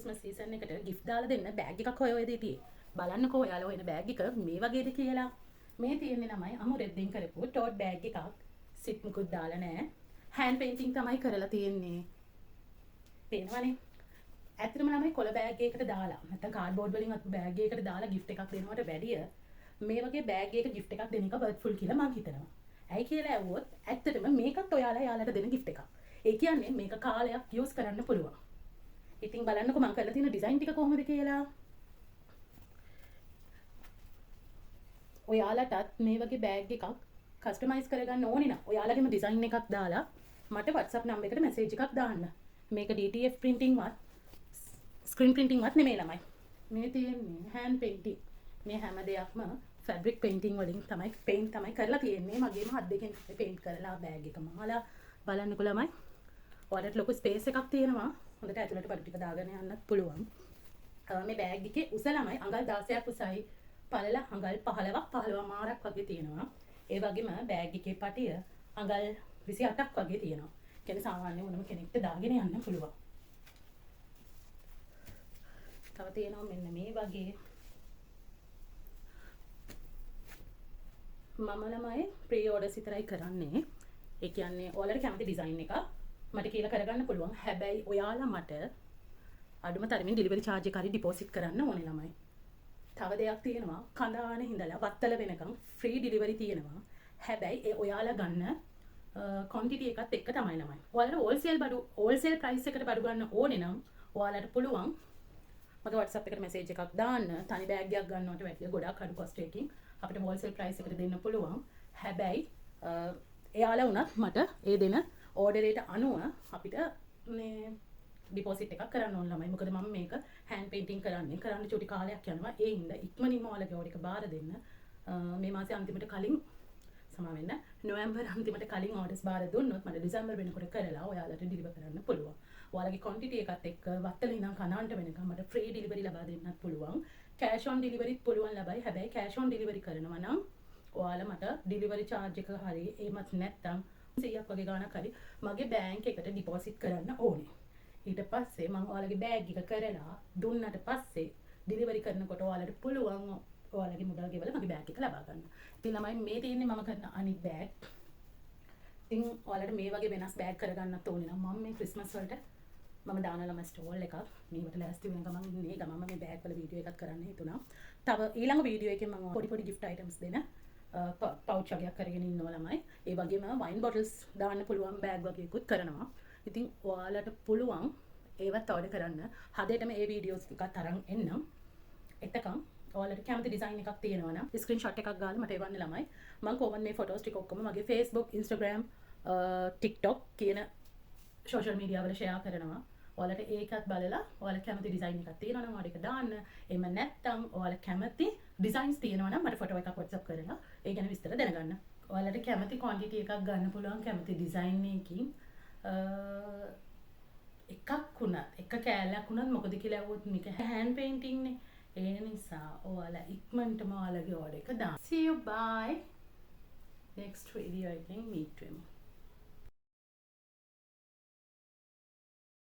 Christmas season එකට gift දාලා දෙන්න බෑග් එකක් හොයෝද හිටියේ. බලන්නකෝ ඔයාලා හොයන බෑග් එක මේ වගේද කියලා. මේ තියෙන්නේ ළමයි අමු රෙද්දෙන් කරපු ටෝට් බෑග් එකක්. සිප් මුකුත් දාලා නැහැ. හෑන්ඩ් පේන්ටින් තමයි කරලා තියෙන්නේ. පේනවනේ. ඇත්තටම ළමයි කොළ බෑග් එකකට දාලා නැත්නම් කාඩ්බෝඩ් වලින් අත් බෑග් එකකට දාලා gift එකක් දෙනවට වැඩිය මේ වගේ බෑග් එකක gift එකක් දෙන එක වර්ත්ෆුල් කියලා මම හිතනවා. ඇයි කියලා ඇහුවොත් ඇත්තටම මේකත් ඔයාලා යාලට දෙන gift එකක්. ඒ කියන්නේ මේක කාලයක් යූස් කරන්න පුළුවන්. ඉතින් බලන්නකො මම කරලා තියෙන ඩිසයින් ටික කොහොමද කියලා. ඔයාලටත් මේ වගේ බෑග් එකක් කස්ටමයිස් කරගන්න ඕනේ නම් ඔයාලගේම ඩිසයින් එකක් දාලා මට WhatsApp නම්බර් එකට මැසේජ් එකක් දාන්න. මේක DTF printing වත් ස්ක්‍රීන් printing වත් නෙමෙයි ළමයි. මේ තියෙන්නේ hand painting. මේ හැම දෙයක්ම fabric painting වලින් තමයි paint තමයි කරලා තියෙන්නේ. මගේම හත් දෙකෙන් paint කරලා බෑග් එක මහලා බලන්නකො ළමයි. ඔයාලට ලොකු ස්පේස් එකක් තියෙනවා. හොඳට ඇතුළට බඩු ටික දාගෙන යන්නත් පුළුවන්. මේ බෑග් එකේ උස ළමයි අඟල් 16ක් උසයි. පළල අඟල් 15ක් 15 මාරක් වගේ තියෙනවා. ඒ වගේම බෑග් එකේ පටිය අඟල් 28ක් වගේ තියෙනවා. කියන්නේ සාමාන්‍ය ඕනම කෙනෙක්ට දාගෙන යන්න පුළුවන්. තව තියෙනවා මෙන්න මේ වගේ මම ළමයි ප්‍රී ඕඩර්ස් විතරයි කරන්නේ. ඒ කියන්නේ ඔයාලට කැමති ඩිසයින් එක මට කියලා කරගන්න පුළුවන්. හැබැයි ඔයාලා මට අඩුම තරමින් ඩෙලිවරි charge එක හරි ඩිපොසිට් කරන්න ඕනේ ළමයි. තව දෙයක් තියෙනවා කඳානේ හිඳලා වත්තල වෙනකන් ෆ්‍රී ඩෙලිවරි තියෙනවා. හැබැයි ඒ ඔයාලා ගන්න quantity එකත් එක්ක තමයි ළමයි. ඔයාලට wholesale price එකට බඩු ගන්න ඕනේ නම් ඔයාලට පුළුවන් මගේ WhatsApp එකට message එකක් දාන්න. තනි බෑග් එකක් ගන්නවට වැඩිය ගොඩක් අඩු cost එකකින් අපිට wholesale price එකට දෙන්න පුළුවන්. හැබැයි එයාලා වුණත් මට ඒ දෙන order එකට අනුව අපිට මේ ඩිපොසිට් එකක් කරන්න ඕන ළමයි. මොකද මම මේක hand painting කරන්න චුටි කාලයක් යනවා. ඒ හින්දා ඉක්මනින්ම ඔයාලගේ order එක බාර දෙන්න. මේ මාසේ අන්තිමට කලින් සමා වෙන්න නොවැම්බර් අන්තිමට කලින් orders බාර දුන්නොත් මට දෙසැම්බර් වෙනකොට කරලා ඔයාලට deliver කරන්න පුළුවන්. ඔයාලගේ quantity එකත් එක්ක වත්තල ඉඳන් කනාන්ට වෙනකම් මට free delivery ලබා දෙන්නත් පුළුවන්. cash on delivery පුළුවන් ලබයි. හැබැයි cash on delivery කරනවා නම් ඔයාලා මට delivery charge එක හරිය එහෙමත් නැත්නම් 100ක් වගේ ගාණක් හරි මගේ බැංක් එකට ඩිපොසිට් කරන්න ඕනේ. ඊට පස්සේ මම ඔයාලගේ බෑග් එක කරලා දුන්නට පස්සේ ඩෙලිවරි කරනකොට ඔයාලට පුළුවන් ඔයාලගේ මුදල් ගෙවලා මගේ බෑග් එක ලබා ගන්න. ඉතින් ළමයි මේ තියෙන්නේ මම කරන අනිත් බෑග්. ඉතින් ඔයාලට මේ වගේ වෙනස් බෑග් කරගන්නත් ඕනේ නම් මම මේ ක්‍රිස්මස් වලට මම දාන ළමයි ස්ටෝල් එකක් මේකට ලෑස්ති වෙන ගමන් ඉන්නේ ගමම මේ බෑග් වල වීඩියෝ එකක් කරන්න හිතුණා. තව ඊළඟ වීඩියෝ එකෙන් මම පොඩි gift items දෙන පවුච් වගේක් කරගෙන ඉන්නවා ළමයි. ඒ වගේම වයින් බොටල්ස් දාන්න පුළුවන් බෑග් වගේකුත් කරනවා. ඉතින් ඔයාලට පුළුවන් ඒවත් order කරන්න. හදේටම ඒ වීඩියෝස් ටිකත් අරන් එන්නම්. එතකන් ඔයාලට කැමති ඩිසයින් එකක් තියෙනවා නම් ස්ක්‍රීන්ෂොට් එකක් ගාලා මට එවන්න ළමයි. මම කොහොමද මේ ෆොටෝස් ටික ඔක්කොම මගේ Facebook, Instagram, TikTok කියන සෝෂල් මීඩියා වල ෂෙයා කරනවා. ඔයාලට ඒකත් බලලා ඔයාලට කැමති ඩිසයින් එකක් තියෙනවා නම් ඔයාලට ඒක දාන්න. එහෙම නැත්නම් ඔයාලට කැමති ඩිසයින්ස් තියෙනවා නම් මට ෆොටෝ එකක් WhatsApp කරලා ඒ ගැන විස්තර දැනගන්න. ඔයාලට කැමති quantity එකක් ගන්න පුළුවන් කැමති ඩිසයින් එකකින් එකක් වුණත් එක කෑල්ලක් වුණත් මොකද කියලා ඇහුවොත් මේක hand painting නේ. ඒ නිසා ඔයාලා ඉක්මනටම ඔයාලගේ order එක දාන්න. See you bye. Next video again meet you.